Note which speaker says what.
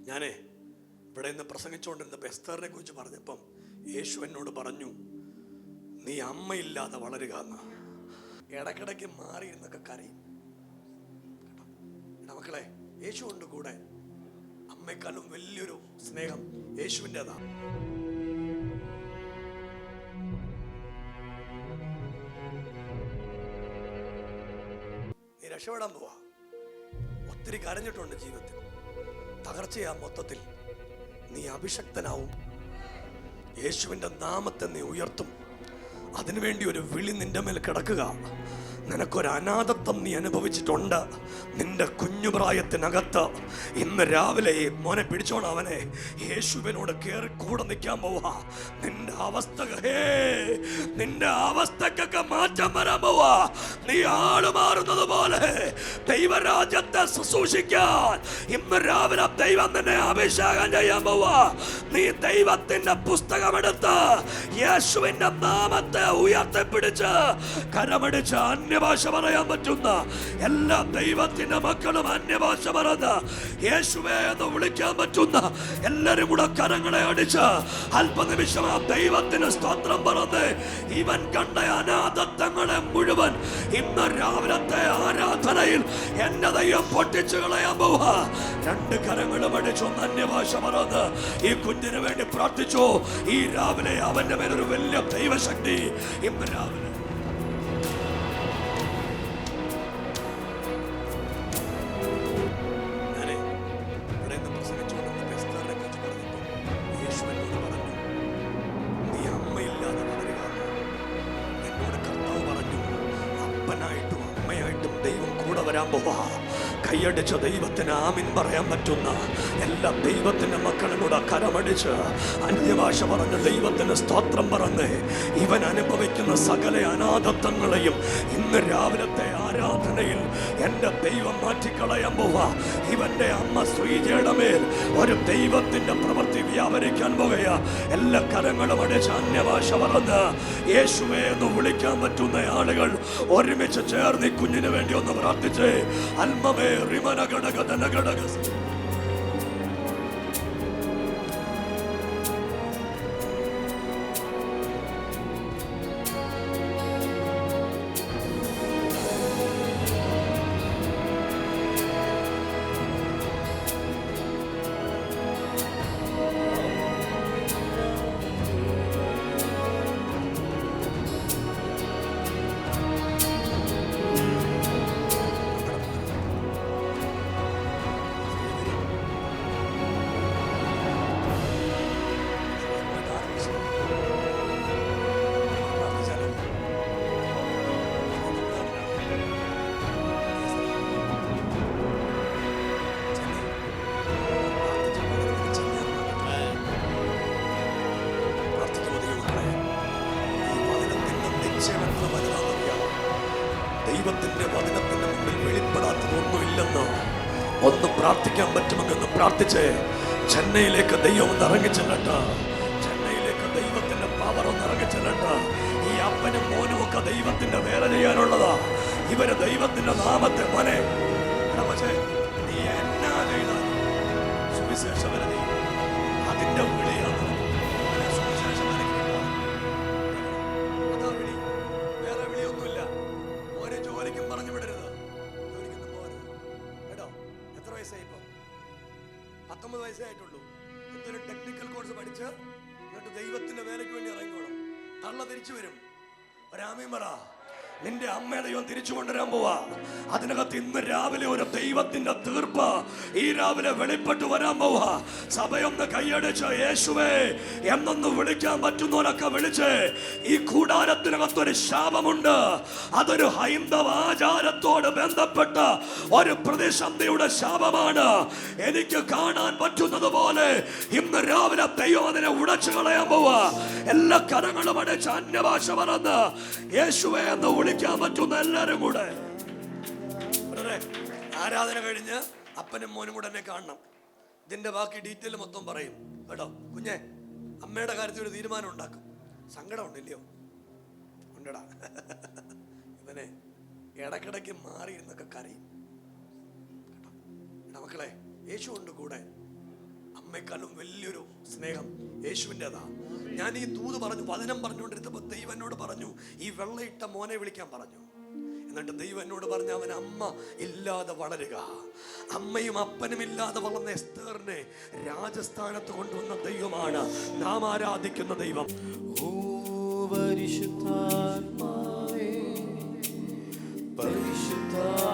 Speaker 1: ഞാനേ ഇവിടെ നിന്ന് പ്രസംഗിച്ചുകൊണ്ടിരുന്നപ്പോൾ എസ്തറിനെ കുറിച്ച് പറഞ്ഞപ്പം യേശു എന്നോട് പറഞ്ഞു, നീ അമ്മയില്ലാതെ വളരുക എന്ന്. ഇടക്കിടയ്ക്ക് മാറിയിരുന്നൊക്കെ കരയും. മക്കളെ, യേശു ഉണ്ട് കൂടെ. അമ്മയെക്കാളും വലിയൊരു സ്നേഹം യേശുവിൻ്റെതാണ്. നീ രക്ഷപ്പെടാൻ പോവാ. ഒത്തിരി കരഞ്ഞിട്ടുണ്ട് ജീവിതത്തിൽ. തകർച്ചയാ മൊത്തത്തിൽ. നീ അഭിഷക്തനാവും. യേശുവിൻ്റെ നാമത്തെ നീ ഉയർത്തും. അതിനുവേണ്ടി ഒരു വിളി നിന്റെ മേൽ കിടക്കുക. നിനക്കൊരു അനാഥത്വം നീ അനുഭവിച്ചിട്ടുണ്ട് നിന്റെ കുഞ്ഞുപ്രായത്തിനകത്ത്. ഇന്ന് രാവിലെ മോനെ പിടിച്ചോണം, അവനെ യേശുവിനോട് കേറി കൂടെ നിൽക്കാൻ പോവാ. നിന്റെ അവസ്ഥക്കൊക്കെ മാറ്റം വരാൻ പോവാ. നീ ആള് മാറുന്നത് പോലെ ദൈവരാജ്യത്തെ ശുശ്രൂഷിക്കാൻ ഇന്ന് രാവിലെ ദൈവം നിന്നെ അഭിഷേകം ചെയ്യാൻ പോവാ. നീ ദൈവത്തിന്റെ പുസ്തകമെടുത്ത് യേശുവിന്റെ നാമത്തെ ഉയർത്തിപ്പിടിച്ച് കരമടിച്ച് അന്യഭാഷ പറയാൻ പറ്റുന്ന എല്ലാ ദൈവത്തിന്റെ മക്കളും അന്യഭാഷ പറഞ്ഞ് യേശുവേ എന്ന് വിളിക്കാൻ പറ്റുന്ന എല്ലാരും കൂടെ കരങ്ങളെ അടിച്ച് അല്പനിമിഷം ആ ദൈവത്തിന് സ്തോത്രം പറഞ്ഞ് ഇവൻ കണ്ട അനാഥത്വങ്ങളെ മുഴുവൻ ഇന്ന് രാവിലത്തെ ആരാധനയിൽ എന്റെ ദൈവം പൊട്ടിച്ചു കളയാൻ പോവാ. രണ്ട് കരങ്ങളും അടിച്ചൊന്ന് അന്യഭാഷ പറഞ്ഞ് ഈ കുഞ്ഞിന് വേണ്ടി പ്രാർത്ഥിച്ചു. ഈ രാവിലെ അവന്റെ മേലൊരു വലിയ ദൈവശക്തി ഇന്ന് രാവിലെ കൈയടിച്ച് ദൈവത്തിന് ആമീൻ പറയാൻ പറ്റുന്ന എല്ലാ ദൈവത്തിന്റെ മക്കളും കൂടെ കരമടിച്ച് അന്യഭാഷ പറഞ്ഞ് ദൈവത്തിന് സ്തോത്രം പറഞ്ഞ് ഇവൻ അനുഭവിക്കുന്ന സകല അനാഥത്വങ്ങളെയും ഇന്ന് രാവിലത്തെ ആരാധനയിൽ എൻ്റെ ദൈവം മാറ്റിക്കളയാൻ പോവാ. ഇവന്റെ അമ്മ ശ്രീജയുടെ മേൽ ഒരു ദൈവത്തിന്റെ പ്രവൃത്തി വ്യാപരിക്കാൻ പോകുക. എല്ലാ കരങ്ങളും അടിച്ച് അന്യഭാഷ പറഞ്ഞ് യേശുവേ എന്ന് വിളിക്കാൻ പറ്റുന്ന ആളുകൾ ഒരുമിച്ച് ചേർന്ന് ഈ കുഞ്ഞിന് വേണ്ടി ഒന്ന് പ്രാർത്ഥിച്ചേ. അൽമമേ റിമന ഘടക ധന ഘടക ദൈവത്തിന്റെ വചനത്തിന്റെ മുമ്പിൽ വെളിപ്പെടാത്തതൊന്നുമില്ലെന്ന് ഒന്ന് പ്രാർത്ഥിക്കാൻ പറ്റുമെന്ന് പ്രാർത്ഥിച്ചേ. ചെന്നൈയിലേക്ക് ദൈവം ഒന്ന് ഇറങ്ങിച്ചെല്ലട്ട. ചെന്നൈയിലേക്ക് ദൈവത്തിന്റെ പവർ ഒന്ന് ഇറങ്ങിച്ചെല്ലട്ട. ഈ അപ്പനും മോനും ഒക്കെ ദൈവത്തിന്റെ വേല ചെയ്യാനുള്ളതാ. ഇവര് ദൈവത്തിന്റെ നാമത്തെ മോനെ നീ എന്നാ ചെയ്താൽ സുവിശേഷ വരതി അതിന്റെ വിളിയാണ്. പറഞ്ഞു വിടരുത്. ജോലിക്കൊന്നും പോകരുത് കേട്ടോ. എത്ര വയസ്സായി? ഇപ്പം 19 വയസ്സേ ആയിട്ടുള്ളൂ. എന്തൊരു ടെക്നിക്കൽ കോഴ്സ് പഠിച്ച് എന്നിട്ട് ദൈവത്തിന്റെ വേലയ്ക്ക് വേണ്ടി ഇറങ്ങിക്കോണം. തള്ള തിരിച്ചു വരും. ഒരാമീൻ പറ. നിന്റെ അമ്മയെ ദൈവം തിരിച്ചു കൊണ്ടുവരാൻ പോവാ. അതിനകത്ത് ഇന്ന് രാവിലെ ഒരു ദൈവത്തിന്റെ തീർപ്പ് ഈ രാവിലെ വെളിപ്പെട്ട് വരാൻ പോവാ. സഭയൊന്ന് കൈയടിച്ച് യേശുവേ എന്നൊന്ന് വിളിക്കാൻ പറ്റുന്നവരൊക്കെ വിളിച്ച്. ഈ കൂടാരത്തിനകത്തൊരു ശാപമുണ്ട്. അതൊരു ഹൈന്ദവ ആചാരത്തോട് ബന്ധപ്പെട്ട ഒരു പ്രതിസന്ധിയുടെ ശാപമാണ്. എനിക്ക് കാണാൻ പറ്റുന്നത് പോലെ ഇന്ന് രാവിലെ ദൈവം അതിനെ ഉടച്ചു കളയാൻ പോവാ. എല്ലാ കരങ്ങളും അടച്ച് അന്യഭാഷ പറഞ്ഞ് യേശുവേ എന്ന് വിളിക്കാൻ പറ്റുന്ന എല്ലാരും കൂടെ ആരാധന കഴിഞ്ഞ് അപ്പനും മോനും കൂടെ എന്നെ കാണണം. ഇതിന്റെ ബാക്കി ഡീറ്റെയിൽ മൊത്തം പറയും കേട്ടോ. കുഞ്ഞെ, അമ്മയുടെ കാര്യത്തിൽ ഒരു തീരുമാനം ഉണ്ടാക്കും. സങ്കടം ഉണ്ടില്ലയോ? ഉണ്ടടാ. ഇവനെ ഇടക്കിടയ്ക്ക് മാറിയിരുന്നൊക്കെ കരയും കേട്ടോ. മക്കളെ, യേശു ഉണ്ട് കൂടെ. അമ്മയെക്കാളും വലിയൊരു സ്നേഹം യേശുവിൻ്റെതാ. ഞാൻ ഈ ദൂത് പറഞ്ഞു, വചനം പറഞ്ഞുകൊണ്ടിരുന്നപ്പോൾ ദൈവം എന്നോട് പറഞ്ഞു ഈ വെള്ളയിട്ട മോനെ വിളിക്കാൻ പറഞ്ഞു. എന്നിട്ട് ദൈവം എന്നോട് പറഞ്ഞു അവൻ അമ്മ ഇല്ലാതെ വളരുക. അമ്മയും അപ്പനും ഇല്ലാതെ വളർന്ന എസ്തേറിനെ രാജസ്ഥാനത്ത് കൊണ്ടുവന്ന ദൈവമാണ് നാം ആരാധിക്കുന്ന ദൈവം.
Speaker 2: ഓ പരിശുദ്ധാത്മാവേ, പരിശുദ്ധാത്മാവേ,